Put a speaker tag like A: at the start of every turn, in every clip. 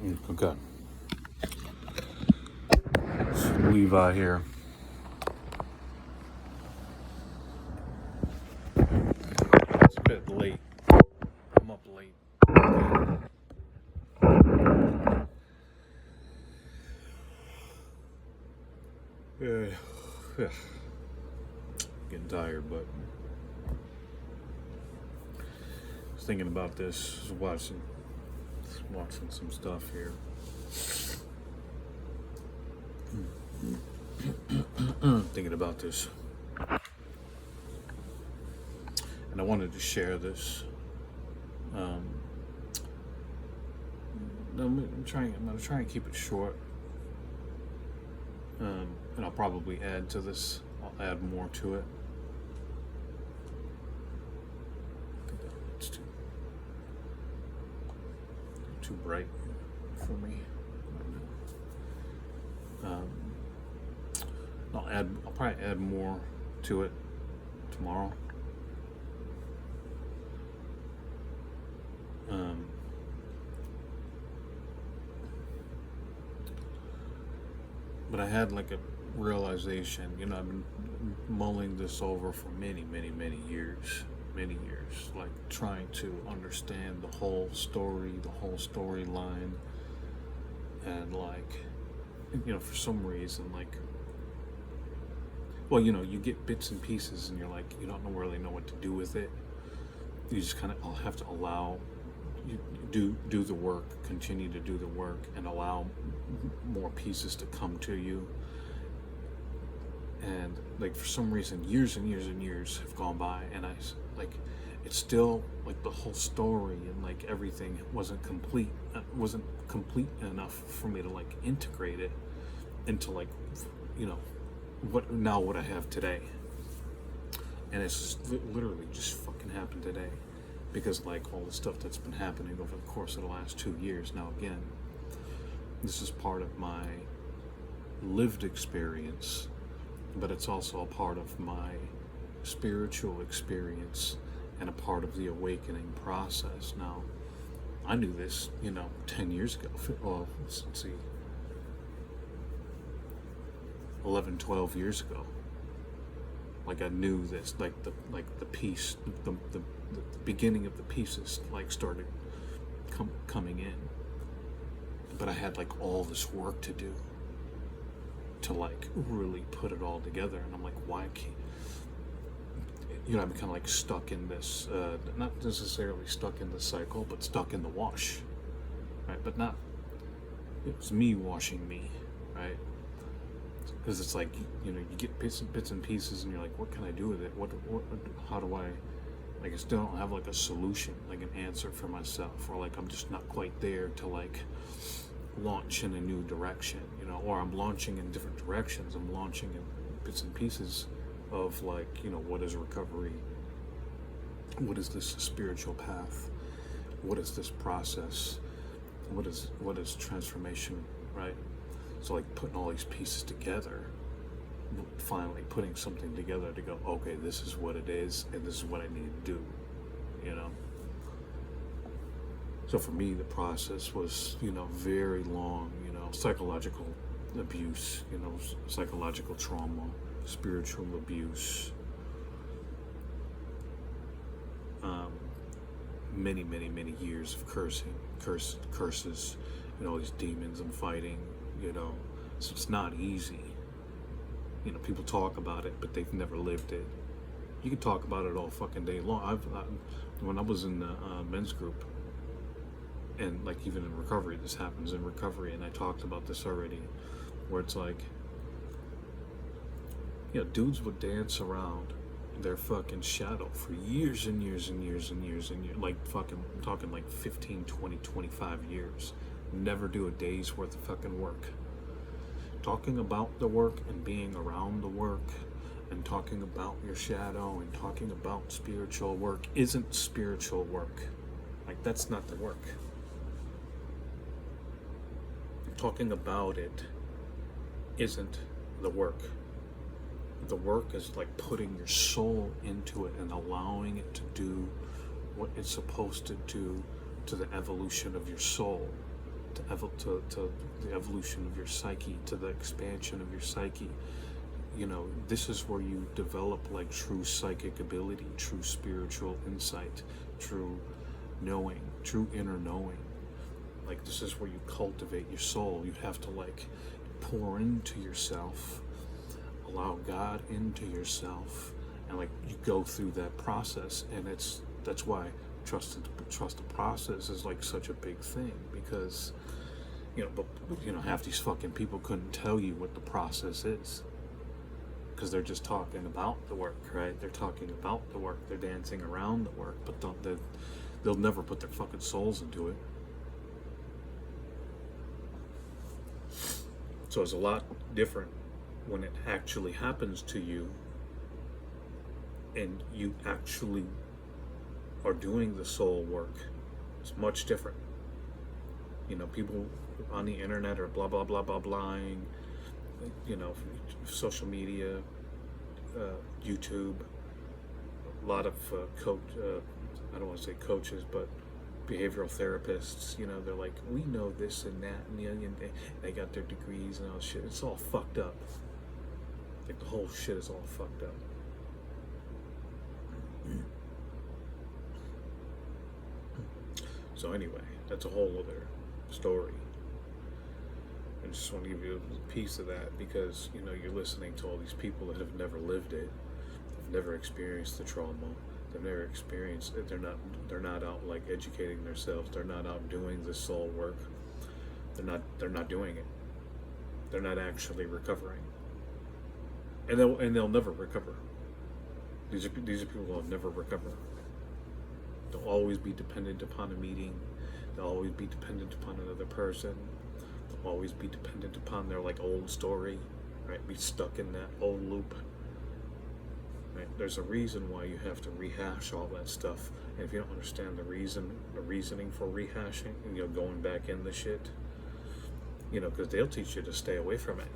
A: Okay. It's Levi here. It's a bit late. I'm up late. Yeah. Getting tired, but I was thinking about this. Watching some stuff here. Thinking about this, and I wanted to share this. I'm gonna try and keep it short, and I'll probably add to this. I'll add more to it. It's too bright for me. I'll probably add more to it tomorrow. But I had like a realization, I've been mulling this over for many years, like trying to understand the whole story, the whole storyline, and like, for some reason, like, well, you get bits and pieces, and you're like, you don't really know what to do with it. You just kind of have to allow you do the work, continue to do the work, and allow more pieces to come to you. And like, for some reason, years and years have gone by, and it's still like the whole story and like everything wasn't complete enough for me to like integrate it into like, what I have today. And it's just literally just fucking happened today, because like all the stuff that's been happening over the course of the last 2 years. Now again, this is part of my lived experience, but it's also a part of my spiritual experience and a part of the awakening process. Now, I knew this, 10 years ago. Well, let's see, 11, 12 years ago. Like, I knew this, like the piece, the beginning of the pieces like started coming in, but I had like all this work to do to like really put it all together. And I'm like, why can't I'm kind of like stuck in this, not necessarily stuck in the cycle, but stuck in the wash, right? But not, it was me washing me, right? Because it's like, you get bits and pieces, and you're like, what can I do with it? How do I still don't have like a solution, like an answer for myself, or like I'm just not quite there to like launch in a new direction, or I'm launching in different directions. I'm launching in bits and pieces of like, what is recovery? What is this spiritual path? What is this process? What is transformation, right? So like putting all these pieces together, finally putting something together to go, okay, this is what it is, and this is what I need to do, So for me, the process was, very long, psychological abuse, psychological trauma, spiritual abuse, many years of curses, all these demons I'm fighting, so it's not easy. People talk about it, but they've never lived it. You can talk about it all fucking day long. When I was in the men's group, and like even in recovery, this happens in recovery, and I talked about this already, where it's like, dudes would dance around their fucking shadow for years and years, like fucking, I'm talking like 15, 20, 25 years, never do a day's worth of fucking work. Talking about the work and being around the work and talking about your shadow and talking about spiritual work isn't spiritual work. Like, that's not the work. Talking about it isn't the work. The work is like putting your soul into it and allowing it to do what it's supposed to do to the evolution of your soul. to the evolution of your psyche, to the expansion of your psyche. You know, this is where you develop like true psychic ability, true spiritual insight, true knowing, true inner knowing. Like, this is where you cultivate your soul. You have to like pour into yourself, allow God into yourself, and like you go through that process. And that's why trust the process is like such a big thing, because half these fucking people couldn't tell you what the process is, because they're just talking about the work, right? They're talking about the work, they're dancing around the work, but they'll never put their fucking souls into it. So it's a lot different when it actually happens to you and you actually are doing the soul work. It's much different. You know, people on the internet are blah blah blah blah blahing, you know, social media, YouTube, a lot of I don't want to say coaches, but behavioral therapists, you know, they're like, we know this and that, and they got their degrees and all shit. It's all fucked up. Like, the whole shit is all fucked up. So anyway, that's a whole other story. I just want to give you a piece of that, because, you know, you're listening to all these people that have never lived it, have never experienced the trauma. They've never experienced it. They're not out like educating themselves. They're not out doing the soul work. They're not doing it. They're not actually recovering. And they'll never recover. These are people who will never recover. They'll always be dependent upon a meeting. They'll always be dependent upon another person. They'll always be dependent upon their like old story, right? Be stuck in that old loop. Right? There's a reason why you have to rehash all that stuff, and if you don't understand the reasoning for rehashing, and you're going back in the shit, you know, because they'll teach you to stay away from it.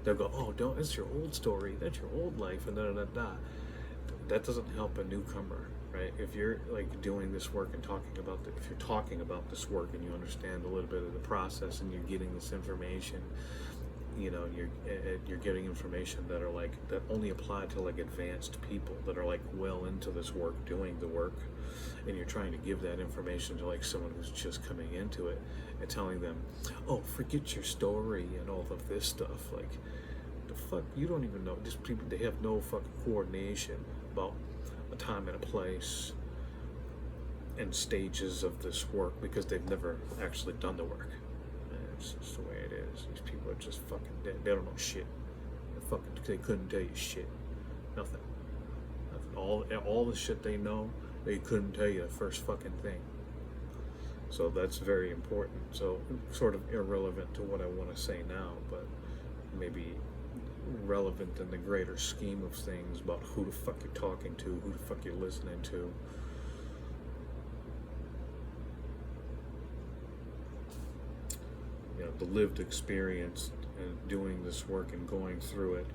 A: They'll go, oh, don't, it's your old story, that's your old life, and da da da. That doesn't help a newcomer, right? If you're like doing this work and talking about if you're talking about this work and you understand a little bit of the process and you're getting this information, you know, you're getting information that are like, that only apply to like advanced people that are like well into this work, doing the work, and you're trying to give that information to like someone who's just coming into it and telling them, oh, forget your story and all of this stuff. Like, the fuck, you don't even know. Just people, they have no fucking coordination about a time and a place and stages of this work, because they've never actually done the work. It's just the way it is. These people are just fucking dead. They don't know shit. They couldn't tell you shit. Nothing. All the shit they know, they couldn't tell you the first fucking thing. So that's very important. So sort of irrelevant to what I want to say now, but maybe relevant in the greater scheme of things about who the fuck you're talking to, who the fuck you're listening to. You know, the lived experience and doing this work and going through it,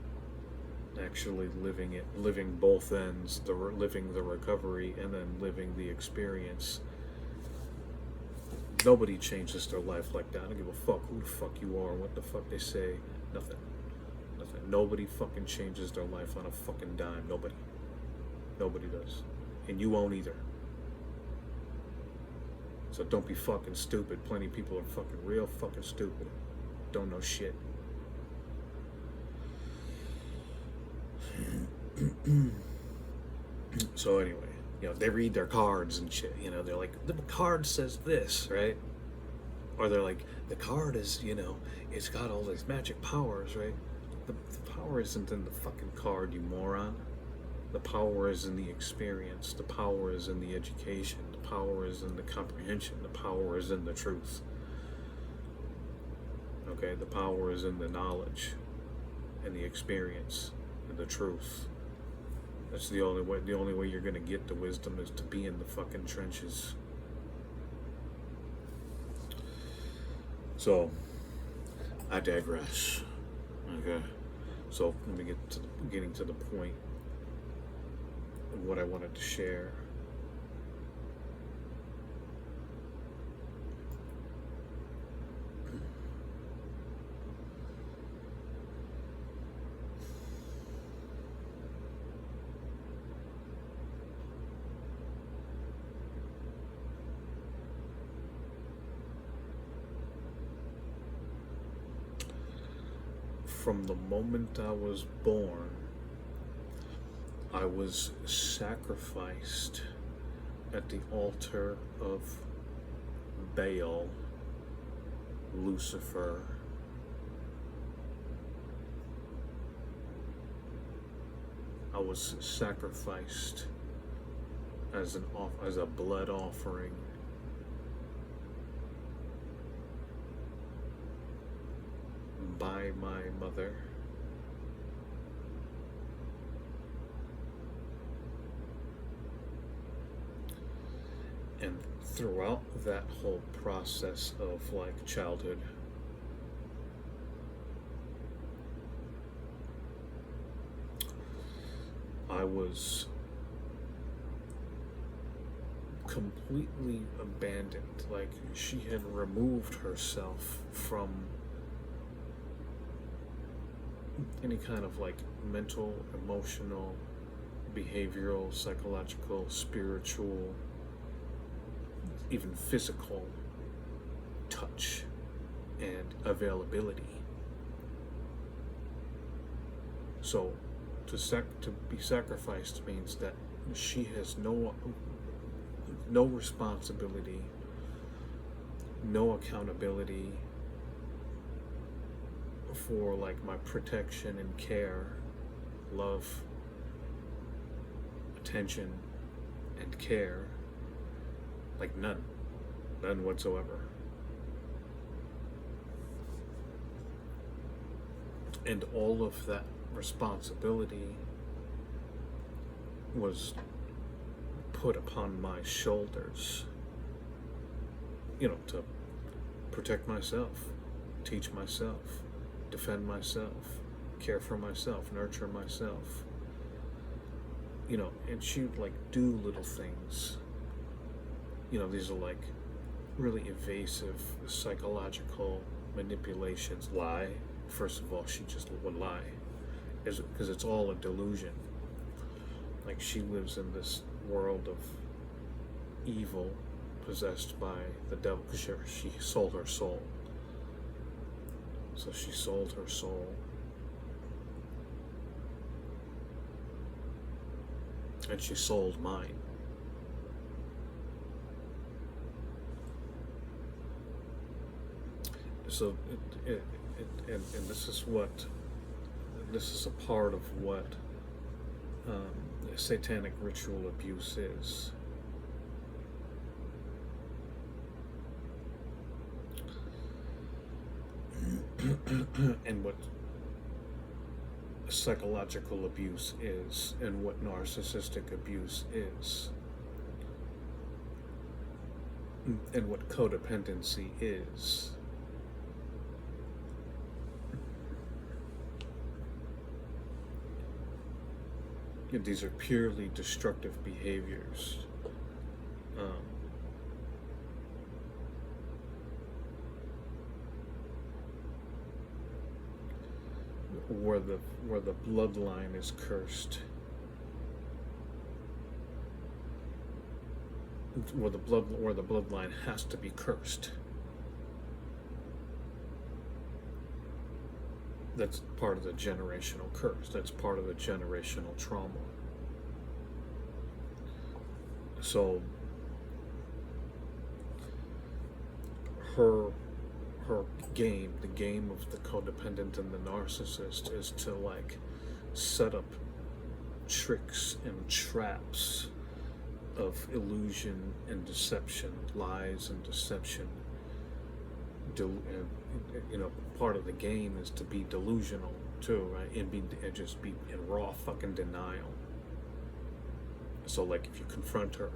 A: actually living it, living both ends, living the recovery and then living the experience. Nobody changes their life like that. I don't give a fuck who the fuck you are, what the fuck they say, nothing. Nobody fucking changes their life on a fucking dime. Nobody does, and you won't either. So don't be fucking stupid. Plenty of people are fucking real fucking stupid. Don't know shit. So anyway, you know, they read their cards and shit. You know, they're like, the card says this, right? Or they're like, the card is, you know, it's got all these magic powers, right? The power isn't in the fucking card, you moron. The power is in the experience. The power is in the education. The power is in the comprehension. The power is in the truth. Okay, the power is in the knowledge and the experience and the truth. That's the only way. The only way you're gonna get the wisdom is to be in the fucking trenches. So, I digress. Okay, so let me get to getting to the point of what I wanted to share. from the moment I was born, I was sacrificed at the altar of Baal, Lucifer. I was sacrificed as a blood offering by my mother. And throughout that whole process of like childhood, I was completely abandoned. Like, she had removed herself from any kind of like mental, emotional, behavioral, psychological, spiritual, even physical touch and availability. So to be sacrificed means that she has no responsibility, no accountability for like my protection and care, love, attention, and care. Like none whatsoever. And all of that responsibility was put upon my shoulders, to protect myself, teach myself, defend myself, care for myself, nurture myself, and she'd like do little things. These are like really evasive psychological manipulations. Lie. First of all, she just would lie, because it's all a delusion. Like, she lives in this world of evil, possessed by the devil, because she sold her soul. So she sold her soul. And she sold mine. So and this is a part of what satanic ritual abuse is. And what psychological abuse is, and what narcissistic abuse is, and what codependency is. And these are purely destructive behaviors. Where the bloodline is cursed, where the bloodline has to be cursed. That's part of the generational curse. That's part of the generational trauma. So her game, the game of the codependent and the narcissist, is to like set up tricks and traps of illusion and deception, lies and deception. Part of the game is to be delusional too, right? And just be in raw fucking denial. So like, if you confront her,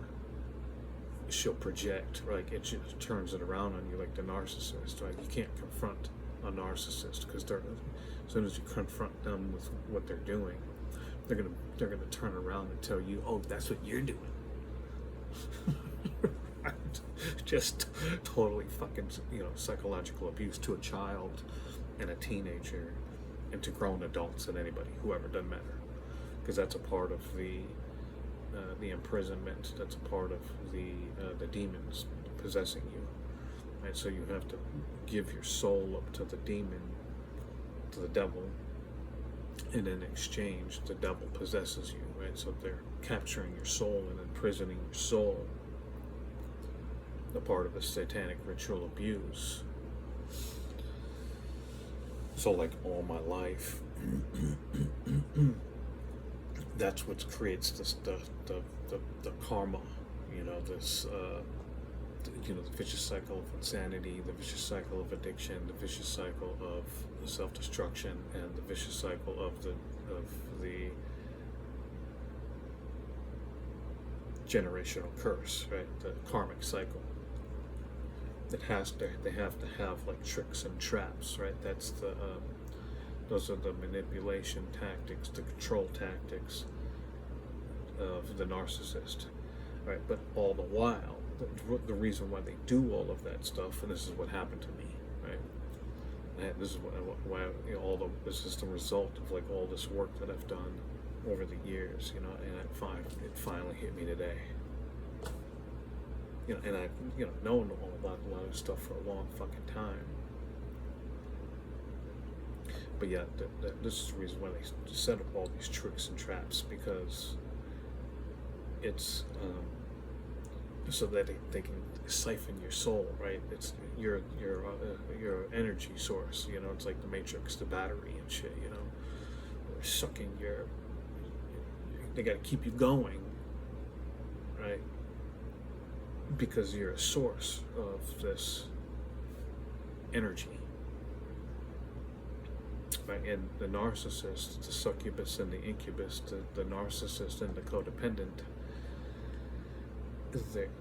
A: she'll project, right? It just turns it around on you, like the narcissist, right? You can't confront a narcissist, because as soon as you confront them with what they're doing, they're gonna turn around and tell you, oh, that's what you're doing. Right? Just totally fucking, psychological abuse to a child and a teenager and to grown adults and anybody, whoever, doesn't matter, because that's a part of the imprisonment. That's a part of the demons possessing you, right? So you have to give your soul up to the demon to the devil, and in exchange, the devil possesses you, right? So they're capturing your soul and imprisoning your soul, the part of the satanic ritual abuse. So, like, all my life, that's what creates this the karma, this the vicious cycle of insanity, the vicious cycle of addiction, the vicious cycle of self-destruction, and the vicious cycle of the generational curse, right? The karmic cycle. They have to have like tricks and traps, right? That's those are the manipulation tactics, the control tactics of the narcissist, right? But all the while, the reason why they do all of that stuff, and this is what happened to me, right? And this is why this is the result of like all this work that I've done over the years, and it finally hit me today. And I've known a lot of this stuff for a long fucking time. But yeah, this is the reason why they set up all these tricks and traps, because it's so that they can siphon your soul, right? It's your energy source. It's like the Matrix, the battery and shit. They're sucking they got to keep you going, right? Because you're a source of this energy, right? And the narcissist, the succubus and the incubus, the narcissist and the codependent,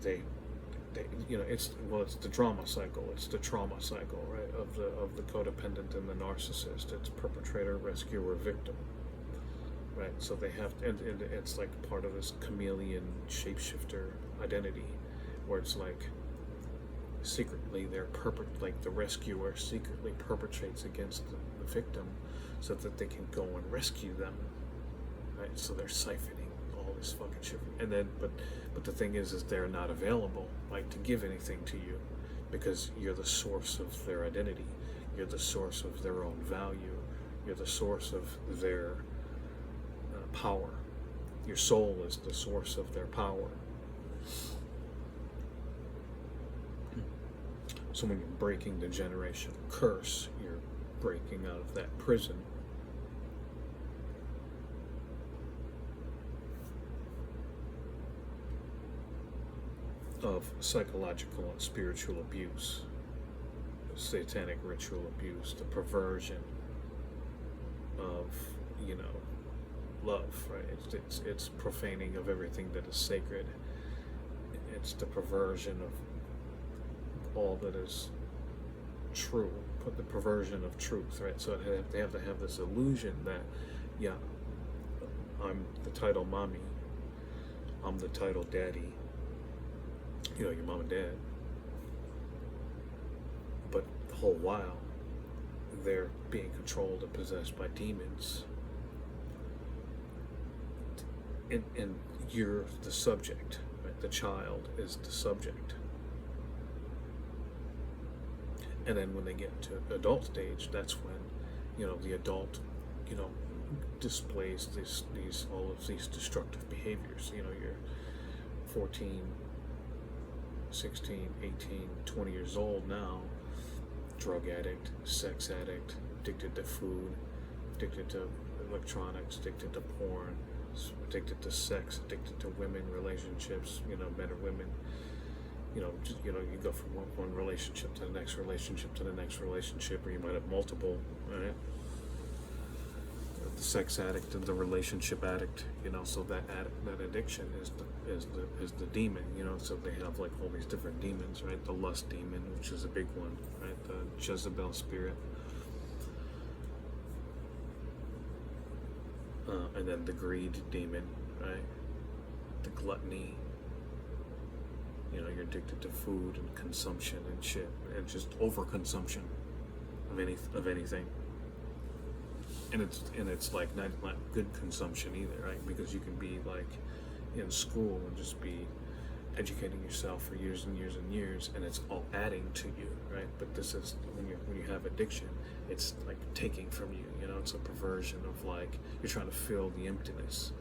A: they it's the drama cycle. It's the trauma cycle, right? Of the codependent and the narcissist. It's perpetrator, rescuer, victim, right? So they have, and it's like part of this chameleon shapeshifter identity, where it's like secretly like the rescuer secretly perpetrates against the victim so that they can go and rescue them, right? So they're siphoning all this fucking shit, and then but the thing is they're not available, like, to give anything to you, because you're the source of their identity, you're the source of their own value, you're the source of their power. Your soul is the source of their power. So when you're breaking the generational curse, you're breaking out of that prison. Of psychological and spiritual abuse, satanic ritual abuse, the perversion of, love, right? It's profaning of everything that is sacred. It's the perversion of all that is true, put the perversion of truth, right? So they have to have this illusion that, yeah, I'm the title mommy, I'm the title daddy, your mom and dad. But the whole while, they're being controlled and possessed by demons. And you're the subject, right? The child is the subject. And then when they get to adult stage, that's when, the adult, displays all of these destructive behaviors. You're 14, 16, 18, 20 years old now, drug addict, sex addict, addicted to food, addicted to electronics, addicted to porn, addicted to sex, addicted to women, relationships, men or women. You go from one relationship to the next relationship to the next relationship, or you might have multiple, right? The sex addict and the relationship addict, so that addiction is the demon, so they have like all these different demons, right? The lust demon, which is a big one, right? The Jezebel spirit. And then the greed demon, right? The gluttony. You're addicted to food and consumption and shit, and just overconsumption of anything. And it's like not good consumption either, right? Because you can be like in school and just be, educating yourself for years and years and years, and it's all adding to you, right? But this is when you have addiction, it's like taking from you. You know, it's a perversion of like you're trying to fill the emptiness.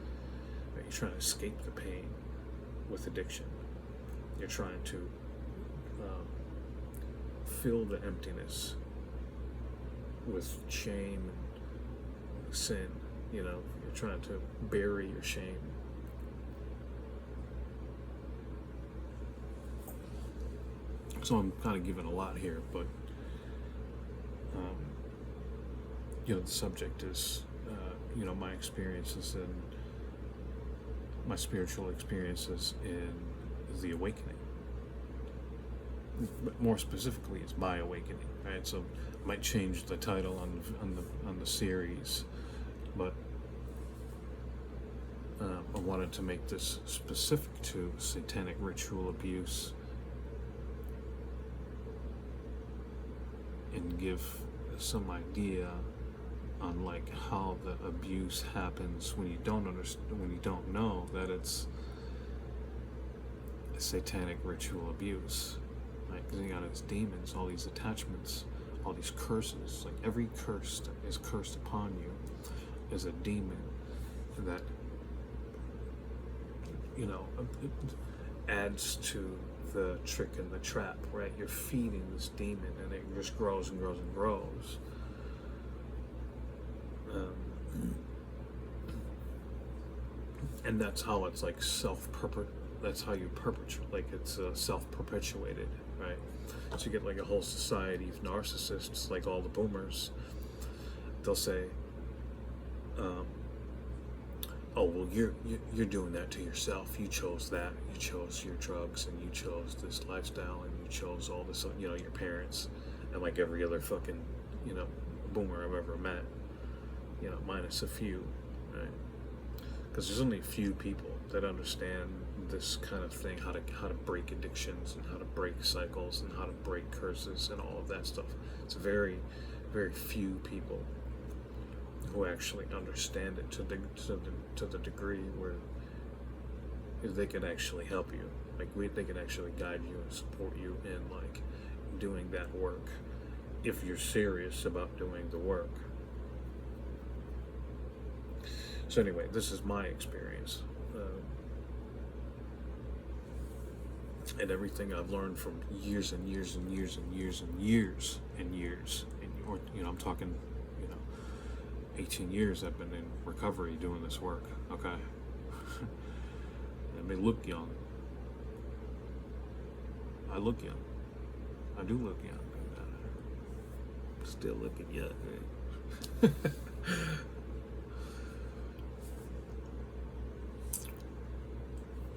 A: Right? You're trying to escape the pain with addiction. You're trying to fill the emptiness with shame and sin. You know, you're trying to bury your shame. So I'm kind of giving a lot here, but you know, the subject is you know, my experiences and my spiritual experiences in the awakening. But more specifically, it's my awakening, right? So I might change the title on the series, but I wanted to make this specific to satanic ritual abuse and give some idea on like how the abuse happens when you don't understand, when you don't know that it's a satanic ritual abuse, right? Because you got these demons, all these attachments, all these curses. Like every curse that is cursed upon you is a demon that, you know, it adds to the trick and the trap, right? You're feeding this demon and it just grows and grows and grows. And that's how it's like that's how you perpetuate, like it's self-perpetuated, right? So you get like a whole society of narcissists, like all the boomers. They'll say, oh, well, you're doing that to yourself. You chose that. You chose your drugs, and you chose this lifestyle, and you chose all this, you know, your parents, and like every other fucking, you know, boomer I've ever met, you know, minus a few, right? Because there's only a few people that understand this kind of thing, how to break addictions and how to break cycles and how to break curses and all of that stuff. It's very, very few people who actually understand it to the degree where they can actually help you. Like they can actually guide you and support you in like doing that work if you're serious about doing the work. So anyway, this is my experience, and everything I've learned from years and years and years and years and years and years, or you know, I'm talking, you know, 18 years I've been in recovery doing this work. Okay, I may look young. I look young. I do look young. Still looking young. Right?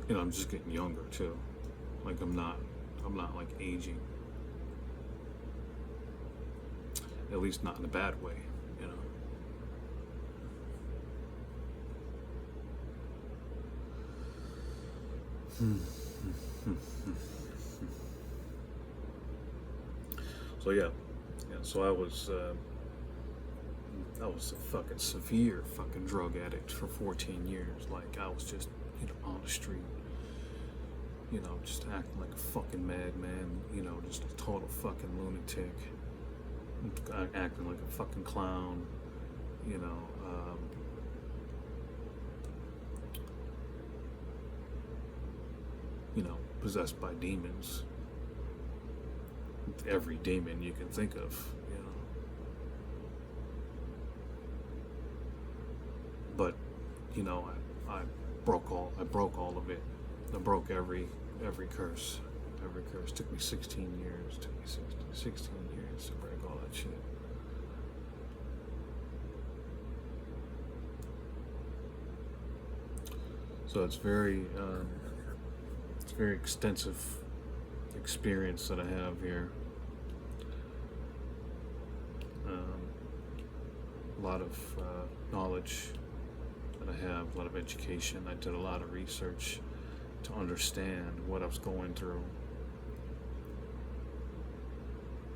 A: You know, I'm just getting younger too. Like I'm not like aging. At least not in a bad way, you know. So yeah, so I was a fucking severe fucking drug addict for 14 years. Like I was just, you know, on the street, you know, just acting like a fucking madman, you know, just a total fucking lunatic, acting like a fucking clown, you know, possessed by demons, every demon you can think of, you know. But, you know, I broke all of it. I broke every curse. Every curse. Took me 16 years. Took me 16 years to break all that shit. So it's very extensive experience that I have here. A lot of knowledge that I have, a lot of education. I did a lot of research to understand what I was going through.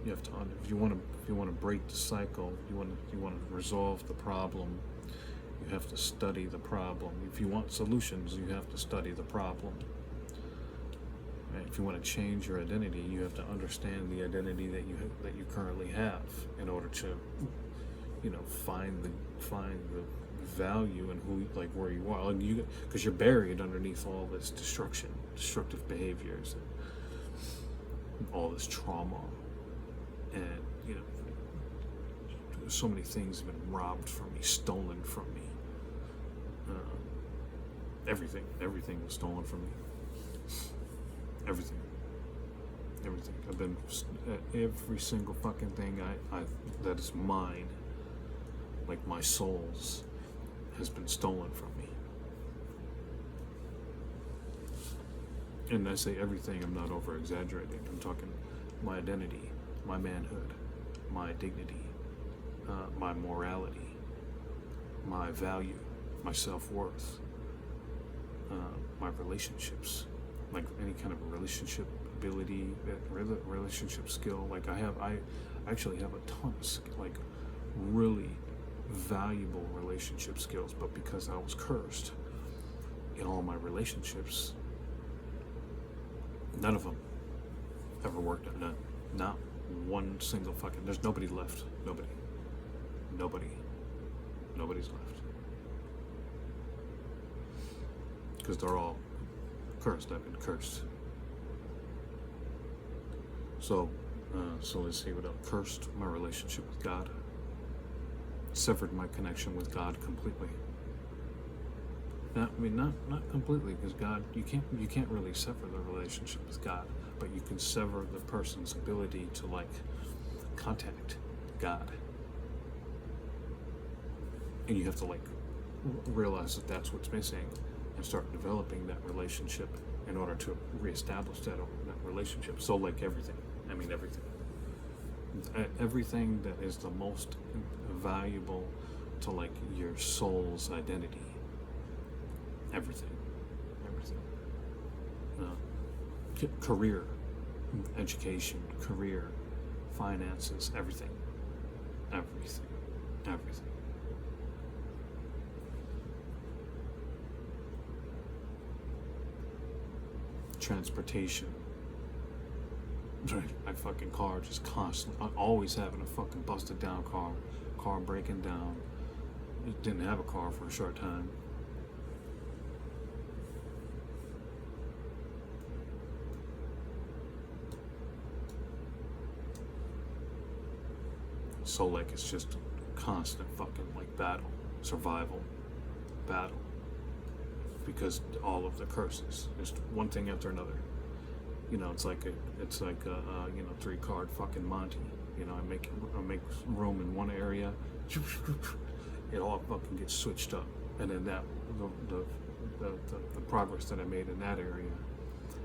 A: You have to, if you want to break the cycle, you want to resolve the problem, you have to study the problem. If you want solutions, you have to study the problem. if you want to change your identity, you have to understand the identity that you currently have in order to, find the value in where you are, because you're buried underneath all this destructive behaviors, and all this trauma, and so many things have been robbed from me, stolen from me. Everything was stolen from me. Everything. I've been every single fucking thing I that is mine, like my soul's, has been stolen from me. And I say everything, I'm not over exaggerating. I'm talking my identity, my manhood, my dignity, my morality, my value, my self-worth, my relationships, like any kind of relationship ability, relationship skill. Like I actually have a ton of really valuable relationship skills, but because I was cursed in all my relationships, none of them ever worked out. None. Not one single fucking. There's nobody left. Nobody's left. Because they're all cursed. I've been cursed. So let's see what else. Cursed my relationship with God. Severed my connection with God completely. Not completely, because God, you can't really sever the relationship with God, but you can sever the person's ability to contact God. And you have to realize that that's what's missing, and start developing that relationship in order to reestablish that relationship. So everything. Everything that is the most valuable to your soul's identity. Everything. Career, education, finances, everything. Transportation. My fucking car just constantly, always having a fucking busted down car breaking down. Didn't have a car for a short time. So it's just constant fucking survival battle, because all of the curses, just one thing after another. It's like a 3-card fucking Monty. I make room in one area, it all fucking gets switched up, and then the progress that I made in that area,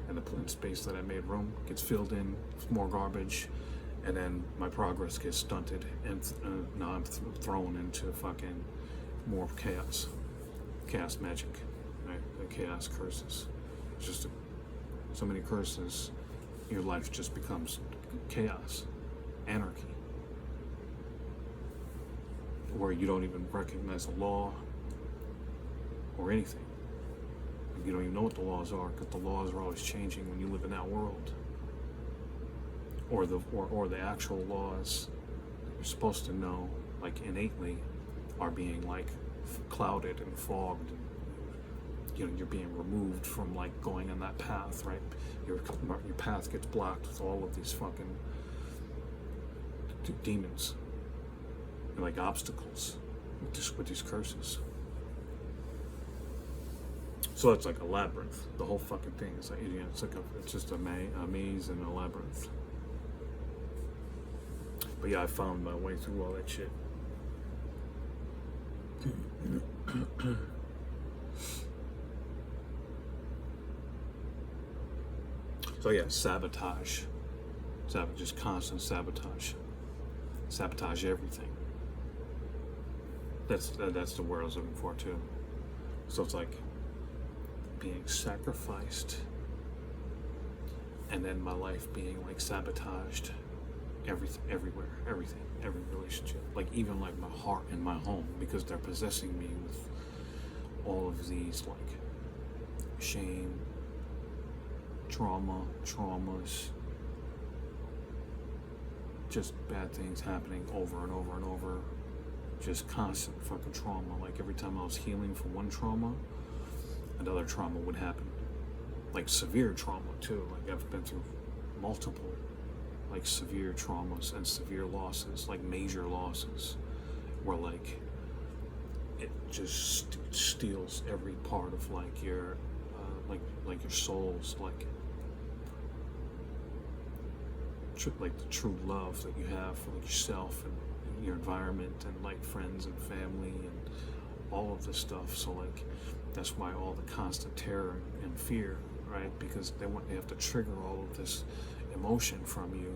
A: and the space that I made room gets filled in with more garbage, and then my progress gets stunted, and now I'm thrown into fucking more chaos magic, right? The chaos curses. It's just so many curses, your life just becomes chaos, anarchy, where you don't even recognize the law or anything. You don't even know what the laws are, because the laws are always changing when you live in that world. Or the actual laws that you're supposed to know, innately, are being clouded and fogged, and you're being removed from going on that path, right? Your path gets blocked with all of these fucking demons, obstacles, with these curses. So it's like a labyrinth. The whole fucking thing is it's just a maze and a labyrinth. But yeah, I found my way through all that shit. So yeah, sabotage. Just constant sabotage. Sabotage everything. That's the word I was looking for too. So it's being sacrificed, and then my life being sabotaged. Everywhere, every relationship, even my heart and my home, because they're possessing me with all of these shame, traumas, just bad things happening over and over and over, just constant fucking trauma. Like every time I was healing from one trauma, another trauma would happen. Like severe trauma too. Like I've been through multiple like severe traumas and severe losses, like major losses, where like it just steals every part of like your like your soul's like the true love that you have for like yourself and your environment and like friends and family and all of this stuff. So like that's why all the constant terror and fear, right? Because they have to trigger all of this emotion from you,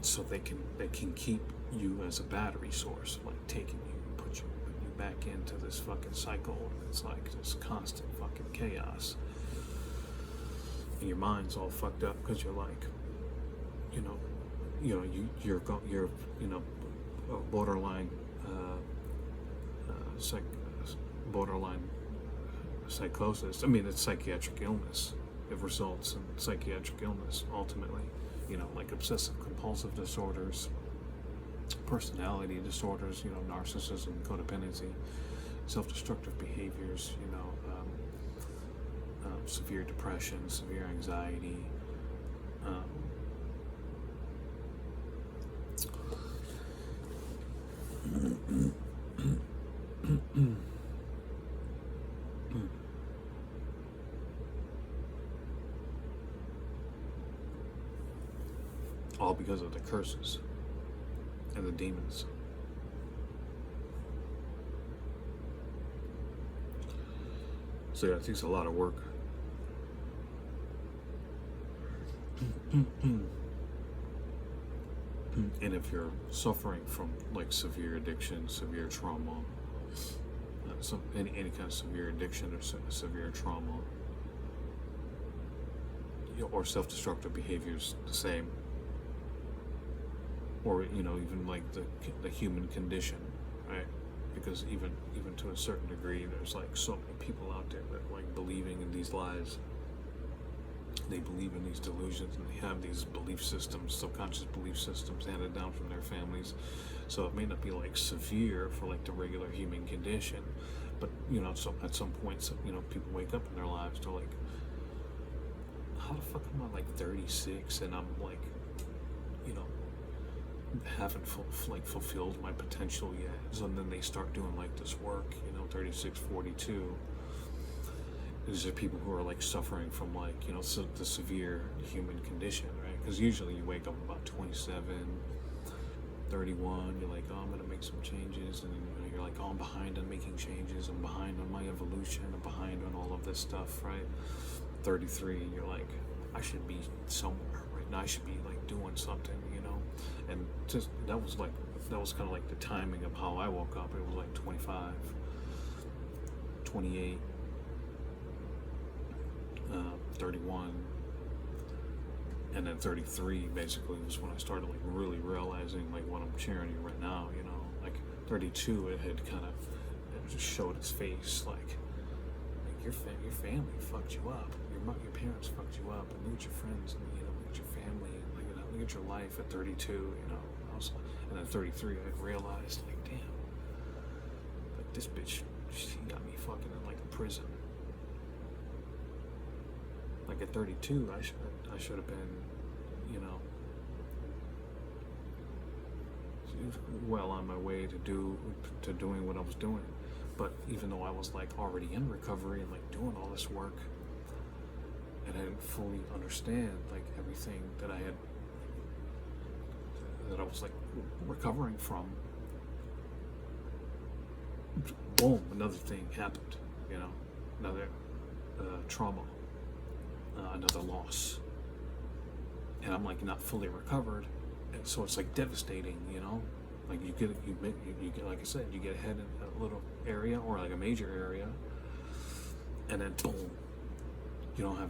A: so they can keep you as a battery source, like taking you and put you back into this fucking cycle, and it's like this constant fucking chaos. And your mind's all fucked up because you're like, you're borderline borderline psychosis. I mean, it's psychiatric illness. It results in psychiatric illness ultimately. Like obsessive compulsive disorders, personality disorders, narcissism, codependency, self-destructive behaviors, severe depression, severe anxiety, all because of the curses and the demons. So yeah, it takes a lot of work. And if you're suffering from like severe addiction, severe trauma, any kind of severe addiction or severe trauma, or self-destructive behaviors, the same, or even like the human condition, right? Because even to a certain degree, there's like so many people out there that like believing in these lies. They believe in these delusions, and they have these belief systems, subconscious belief systems handed down from their families. So it may not be like severe for like the regular human condition, but so at some point, people wake up in their lives, they're like, how the fuck am I like 36 and I'm like, haven't fulfilled my potential yet? So then they start doing like this work, 36, 42. These are people who are like suffering from like, the severe human condition, right? Because usually you wake up about 27, 31, you're like, oh, I'm gonna make some changes, and then you're like, oh, I'm behind on making changes, I'm behind on my evolution, I'm behind on all of this stuff, right? 33, you're like, I should be somewhere right now, I should be like doing something, and just that was kind of like the timing of how I woke up. It was like 25, 28, 31, and then 33 basically was when I started like really realizing like what I'm sharing you right now. Like 32, it had kind of just showed its face, like your family fucked you up, your parents fucked you up, and look at your friends, and look at your family, and look at your life at 32. And then 33, I realized like, damn, like this bitch, she got me fucking in like a prison. Like at 32, I should have been, well on my way to doing what I was doing. But even though I was like already in recovery and like doing all this work, and I didn't fully understand like everything that I was like recovering from, boom, another thing happened, another trauma, another loss, and I'm like not fully recovered, and so it's like devastating, like you get like I said, you get ahead in a little area or like a major area, and then boom, you don't have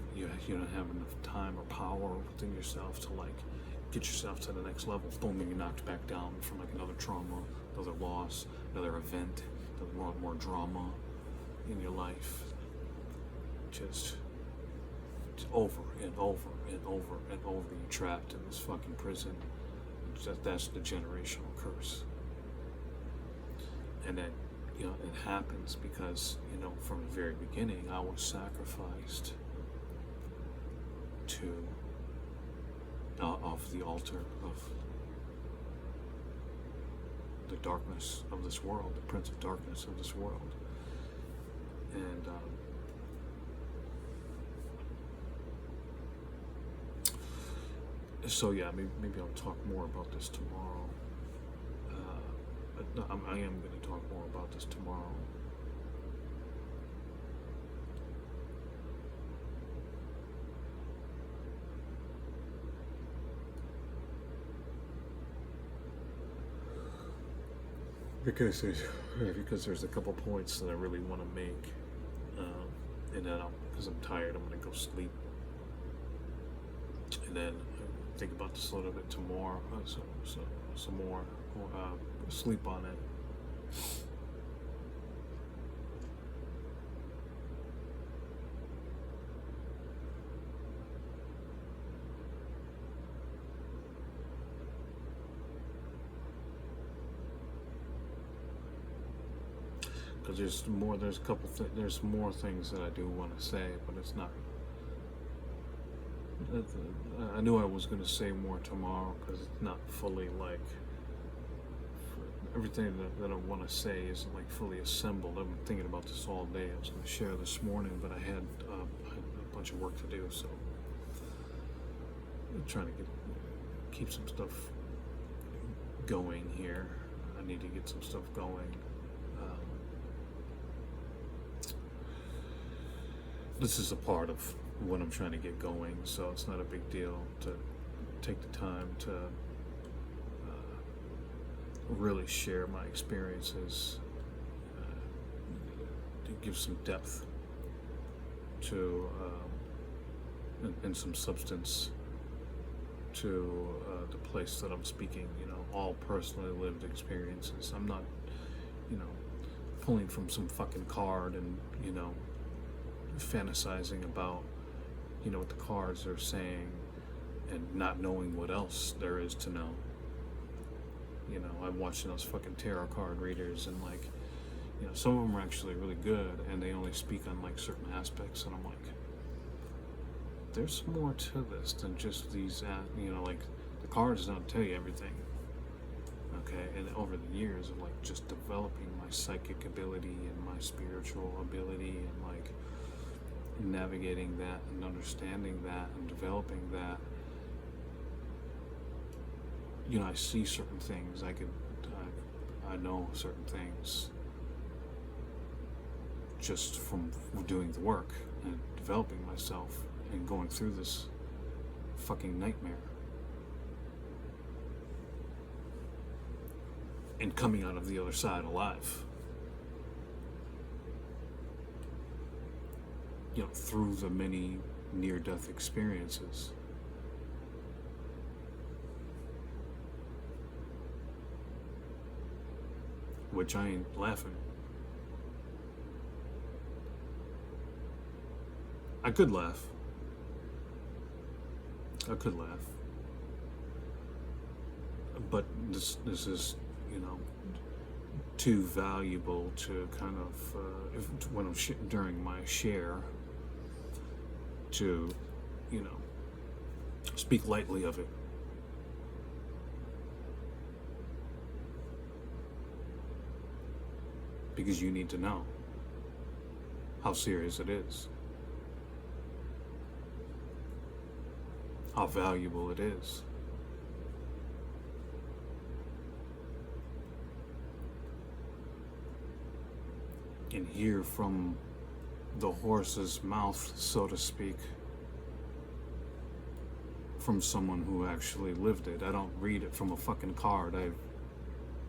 A: enough time or power within yourself to like get yourself to the next level. Boom, you're knocked back down from like another trauma, another loss, another event, more drama in your life. Just over and over and over and over. You're trapped in this fucking prison. That's the generational curse. And then, you know, it happens because, you know, from the very beginning, I was sacrificed to off the altar of the darkness of this world, the Prince of Darkness of this world. And so yeah, maybe I'll talk more about this tomorrow. But no, I am going to talk more about this tomorrow. Because there's a couple points that I really want to make, and then because I'm tired, I'm going to go sleep, and then think about this a little bit tomorrow, some more, sleep on it. Because there's more things that I do want to say, but it's not. I knew I was going to say more tomorrow because it's not fully like everything that I want to say isn't like fully assembled. I've been thinking about this all day. I was going to share this morning, but I had a bunch of work to do, so I'm trying to keep some stuff going here. I need to get some stuff going. This is a part of what I'm trying to get going, so it's not a big deal to take the time to really share my experiences, to give some depth to and some substance to the place that I'm speaking. You know, all personally lived experiences. I'm not, you know, pulling from some fucking card and, you know, fantasizing about, you know, what the cards are saying and not knowing what else there is to know. You know, I'm watching those fucking tarot card readers, and like, you know, some of them are actually really good and they only speak on like certain aspects, and I'm like, there's more to this than just these, you know, like the cards don't tell you everything. Okay, and over the years of like just developing my psychic ability and my spiritual ability and like navigating that and understanding that and developing that, you know, I see certain things. I know certain things just from doing the work and developing myself and going through this fucking nightmare and coming out of the other side alive. You know, through the many near-death experiences. Which I ain't laughing. I could laugh. But this is, you know, too valuable to kind of, when I'm during my share, to, you know, speak lightly of it. Because you need to know how serious it is, how valuable it is. And hear from the horse's mouth, so to speak, from someone who actually lived it. I don't read it from a fucking card. I've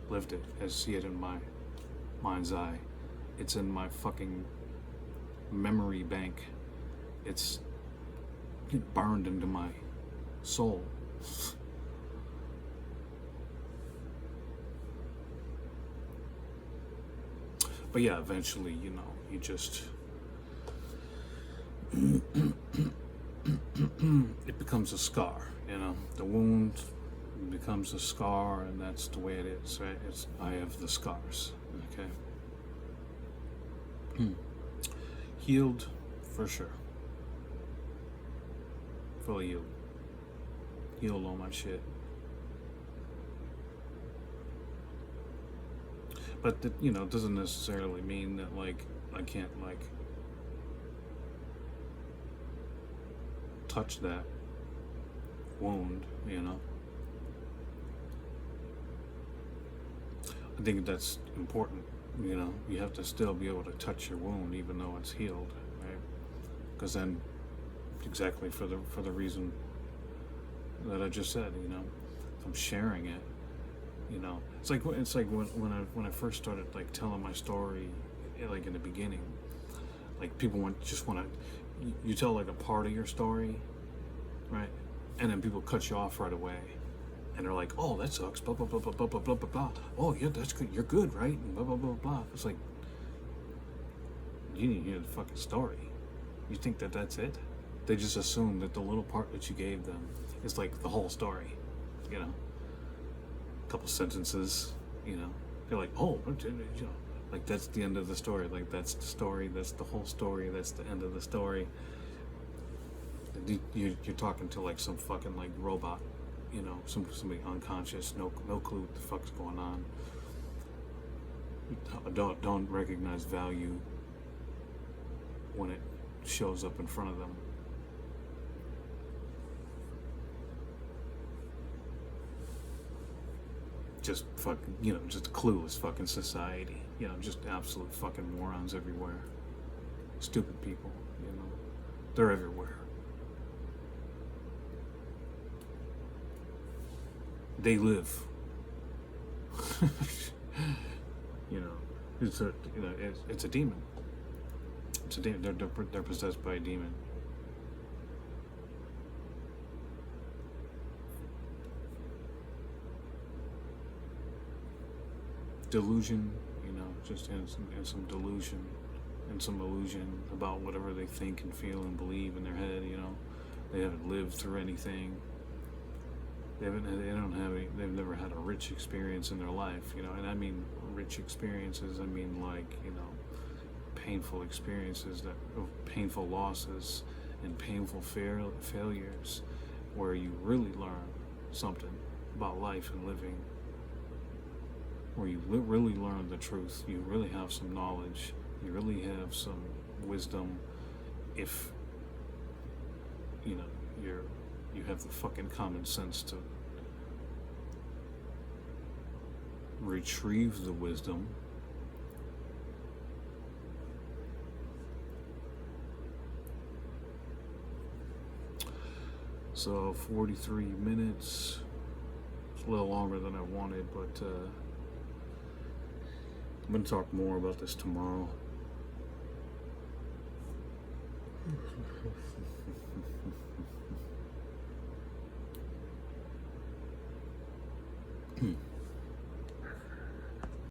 A: lived it. I see it in my mind's eye. It's in my fucking memory bank. It's burned into my soul. But yeah, eventually, you know, you just it becomes a scar. You know, the wound becomes a scar, and that's the way it is, right? I have the scars. Okay. Healed, for sure. Fully healed. Healed all my shit. But that, you know, doesn't necessarily mean that like I can't like touch that wound, you know. I think that's important, you know. You have to still be able to touch your wound even though it's healed, right? Because then, exactly for the reason that I just said, you know, I'm sharing it. You know, it's like when I first started like telling my story, like in the beginning, like people want to you tell like a part of your story, right? And then people cut you off right away, and they're like, "Oh, that sucks." Blah blah blah blah blah blah blah blah blah. Oh yeah, that's good. You're good, right? And blah blah blah blah. It's like you need to hear the fucking story. You think that that's it? They just assume that the little part that you gave them is like the whole story, you know. Couple sentences, you know, they're like, oh, you know, like that's the end of the story, like that's the story, that's the whole story, that's the end of the story. You're talking to like some fucking like robot, you know, somebody unconscious, no clue what the fuck's going on. Don't recognize value when it shows up in front of them. Just fucking, you know, just clueless fucking society. You know, just absolute fucking morons everywhere. Stupid people, you know. They're everywhere. They live. You know, it's a demon. It's a demon. They're possessed by a demon. Delusion, you know, just and some delusion and some illusion about whatever they think and feel and believe in their head, you know. They haven't lived through anything. They've never had a rich experience in their life, you know. And I mean rich experiences, I mean like, you know, painful experiences, painful losses and painful failures where you really learn something about life and living, where you really learn the truth, you really have some knowledge, you really have some wisdom, if you know you have the fucking common sense to retrieve the wisdom. So 43 minutes, it's a little longer than I wanted, but I'm going to talk more about this tomorrow.